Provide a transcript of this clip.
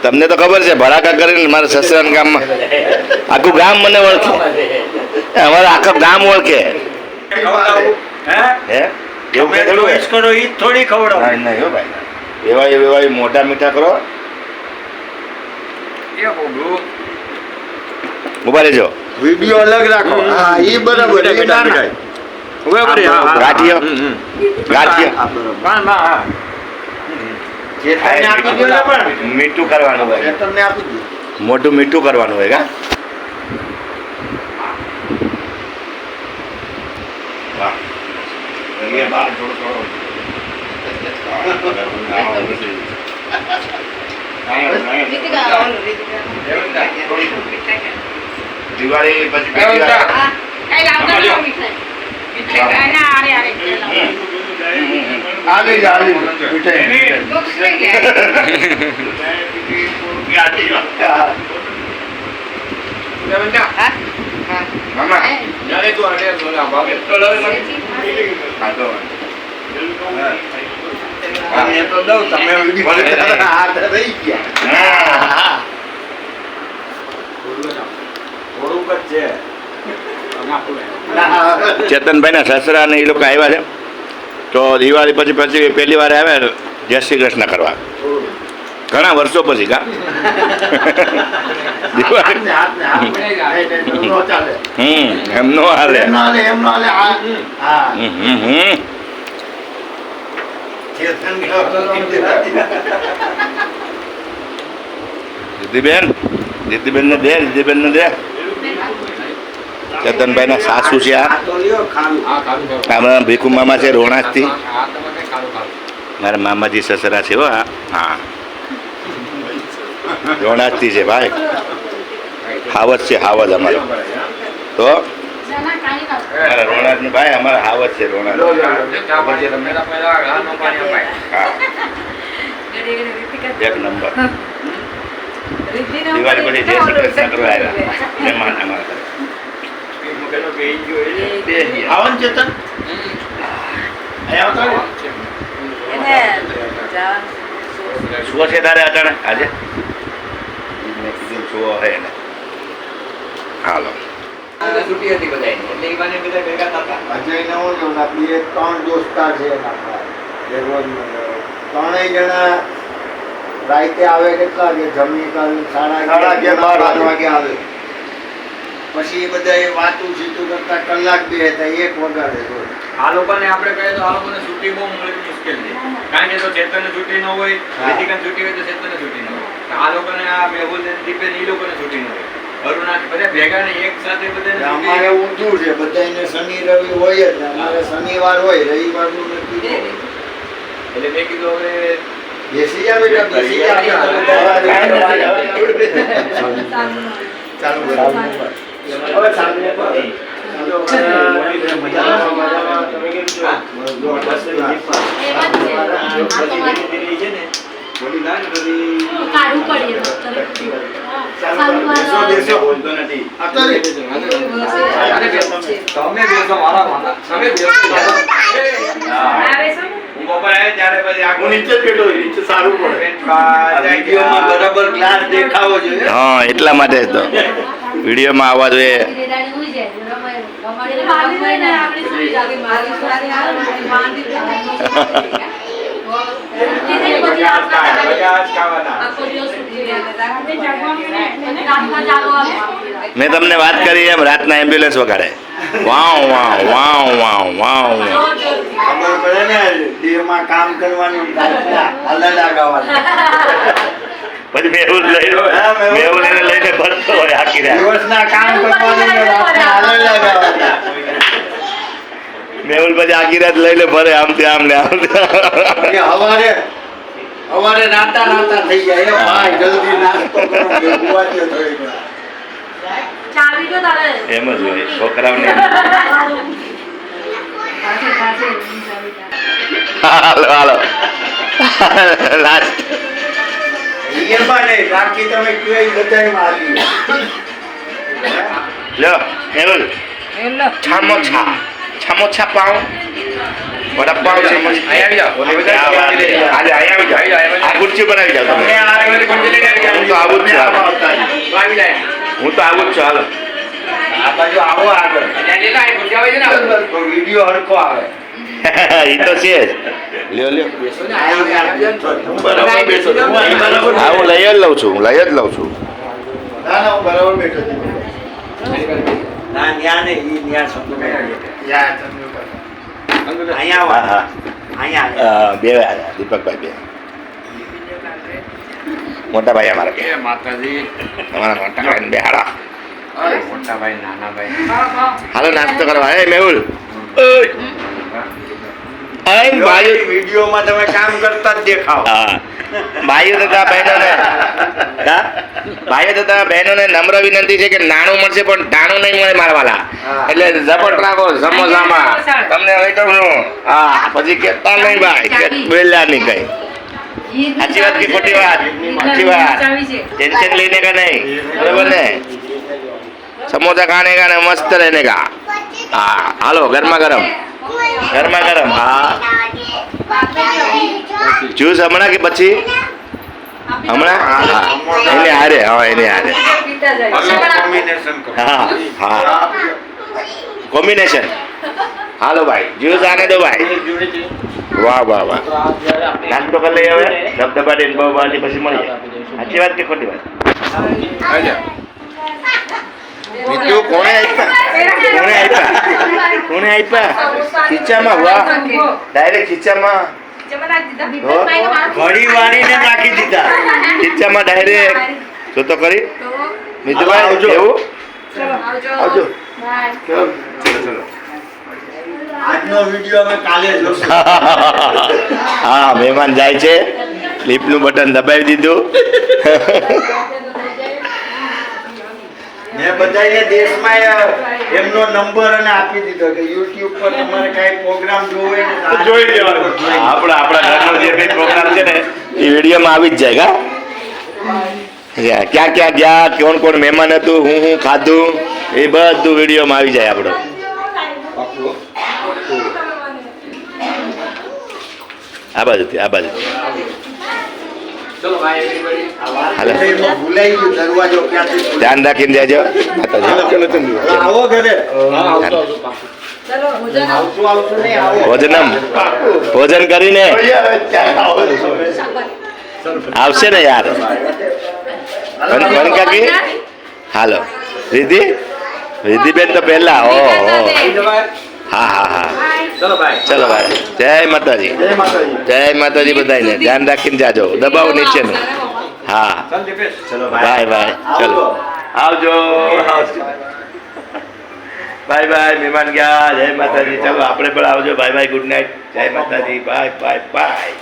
તમને તો ખબર છે ભડાકા કરીને મારા સસરાના ગામમાં આખું ગામ મને ઓળખે, અમારા આખા ગામ ઓળખે. થોડી ખવડાવો નહીં હો ભાઈ, એવા મોટા મીઠા કરો. ઉભા રહેજો, વિડિયો અલગ રાખો. હા ઈ બરાબર. ગાંઠિયો મીઠું કરવાનું હોય, મોટું મીઠું કરવાનું હોય કા. દિવાળી પછી ચેતનભાઈ ના સસરા ને એ લોકો આવ્યા છે, તો દિવાળી પછી પહેલી વાર આવ્યા જય શ્રી કૃષ્ણ કરવા, ઘણા વર્ષો પછી કા. એમ નો હાલે. જીતીબેન ને દે, જીતીબેન ને દે. ચેતનભાઈ ના સાસુ છે આ ભીખુ મામા છે રોણાજથી, મારા મામાજી સસરા છે. હા રોણાજથી છે ભાઈ, હાવજ છે, હાવજ અમારો તો રોણાજ નું ભાઈ, અમારા હાવજ છે રોણાજ. એક નંબર. દિવાળી પછી જય શ્રી કૃષ્ણ કરવા આવ્યા મહેમાન અમારા. શું છે તારે અચાનક આજે? શું હે ને? હાલો છૂટી હતી બધા ભેગા થતા. ત્રણ દોસ્તાર છે, ત્રણેય જણા રાતે આવે. કેટલા વાગે જમી? 11:30 વાગે આવે. પછી બધા વાતું સીતું કરતા કલાક બે હતા, 1 વગાડે. આ લોકોને આપણે કહીએ તો આ લોકોને છૂટી બહુ મળવી મુશ્કેલ છે, કારણ કે જો ચેતનને છૂટી ન હોય, રીતિકાને છૂટી હોય તો ચેતનને છૂટી ન હોય. આ લોકોને આ મેહુલ દીપેન એ લોકોને છૂટી ન હોય. અરુણાચ બધા ભેગા ને એક સાથે બધા. અમારે ઊંધું છે, બધાને શનિ રવિ હોય જ. અમારે શનિવાર હોય, રવિવાર નું નથી. એટલે મેં કીધું હવે બેસી જા બેટા, બેસી જા. ચાલુ હવે સામે હા એટલા માટે તો વિડીયોમાં આવવા જોઈએ. મેં તમને વાત કરી એમ રાતના એમ્બ્યુલન્સ વગાડે. વાવ વાવ વાવ વાવ વાવ. ખબર પડે ને દેહમાં કામ કરવાનું, પછી મેહુલ એને લઈને ભરતો હોય આખી રાત. દિવસના કામ કરવાનું, મેહુલ પછી આખી રાત લઈને ભરે આમથી આમ ને આમ. હવારે રાતા થઈ જાય. ભાઈ જલ્દી નાસ્તો કરો. એમ જ હોય છોકરાઓને. હાલો હાલો લાસ્ટ. એમાં નહીં, બાકી તમે કઈ બધામાં આવી. લો મેહુલ છામો છા સમોસા પાઉં વડાપાઉં સમોસા અહીં આવી જાઓ. ક્યાં વાત છે. આજે અહીં આવી જાઓ આ ખુરશી પર આવી જાઓ તમને તમે આ રવિવારે ખુરશી લઈને આવી જાઓ. હું તો આવું જ છું હાલો. તો આવી જાય. હું તો આવું જ છું હાલો આ બાજુ આવો આગળ ત્યાં જતા અહીં ખુરશી આવે છે ને આપણે. તો વિડીયો હરખો આવે એ તો છે જ લ્યો લ્યો બેસો ને, અહીં આવી જાઓ. બરાબર બેસો છું. હા હું લઈ જ લઉં છું હું લઈ જ લઉં છું ના ના હું બરાબર બેઠો છું ના ન્યા ને ઈ ન્યા શબ્દ યા અહીંયા હા આવો હા અહીંયા બે દીપકભાઈ બે મોટા ભાઈ અમારા બે જય માતાજી. અમારા મોટા ભાઈ બે હાડા અરે મોટા ભાઈ નાના ભાઈ. હાલો નાસ્તો કરવા હે મેહુલ અય ભાઈઓ વિડીયોમાં તમે કામ કરતા જ દેખાવ હા ભાઈઓ તથા બહેનોને હા ભાઈઓ તથા બહેનોને નમ્ર વિનંતી છે કે નાણું મળશે પણ ટાણું નહીં મળે મારા વાલા હા. એટલે ઝપટ રાખો સમોસામાં તમને હવે કહું છું હા પછી કેતા નહીં ભાઈ કે બોલ્યા નહીં કઈ સાચી વાત કે ખોટી વાત સાચી વાત टेंशन लेने का नहीं बराबर ने समोसा खाने का ना मस्त रहने का हाँ हालो गर्मा गरम हाँ જ્યુસ હમણાં કે પછી હમણાં હા એને હારે હા એને હારે કોમ્બિનેશન કરો હા હા કોમ્બિનેશન હાલો ભાઈ જ્યુસ આને દો ભાઈ વાહ વાહ વાહ નાસ્તો કરી લઈએ હવે ધબધબાટી ને બહુબાટી પછી મળીએ સાચી વાત કે ખોટી વાત આવી જાઓ. મિત્રો કોણે આપ્યા ખીચામાં વાહ ડાયરેક્ટ ખીચામાં ઘડી વાળીને નાખી દીધા ખીચામાં ડાયરેક્ટ જો તો કરી મિત્રભાઈ આવજો. એવું આવજો ચલો ચલો આજનો વિડીયો અમે કાલે જોશું હા મહેમાન જાય છે લિફ્ટનું બટન દબાવી દીધું મેં બધાને દેશમાં એમનો નંબર અને આપી દીધો કે યુટ્યુબ પર તમારે કાંઈ પ્રોગ્રામ જોવો હોય ને તો આ જોઈ લેવાનું આપણા ઘરનો જે કંઈ પ્રોગ્રામ છે ને એ વિડીયોમાં આવી જ જાય કા ક્યાં ક્યાં ગયા કોણ કોણ મહેમાન હતું હું ખાધું એ બધું વિડીયોમાં આવી જાય આપણો આ બાજુથી આ બાજુ ચલો ભાઈ everybody. હાલો. એમાં ભૂલાઈ ગયું દરવાજો ક્યાંથી ખુલ્લો. ધ્યાન રાખીને જાજો માતાજી આવો ઘરે આવશું આવશું નહીં આવો ભોજનમ ભોજન કરીને આવશે ને યાર કાકી હાલો રિદ્ધિબેન તો પહેલા ઓ હા હા હા ચલો ભાઈ. ચલો ભાઈ જય માતાજી જય માતાજી બધાને ધ્યાન રાખીને જાજો દબાવો નીચેનું હા ચાલ દીપેશ. ચલો બાય બાય ચલો આવજો બાય બાય મહેમાન ગયા જય માતાજી ચલો આપણે પણ આવજો બાય બાય ગુડ નાઇટ જય માતાજી બાય બાય બાય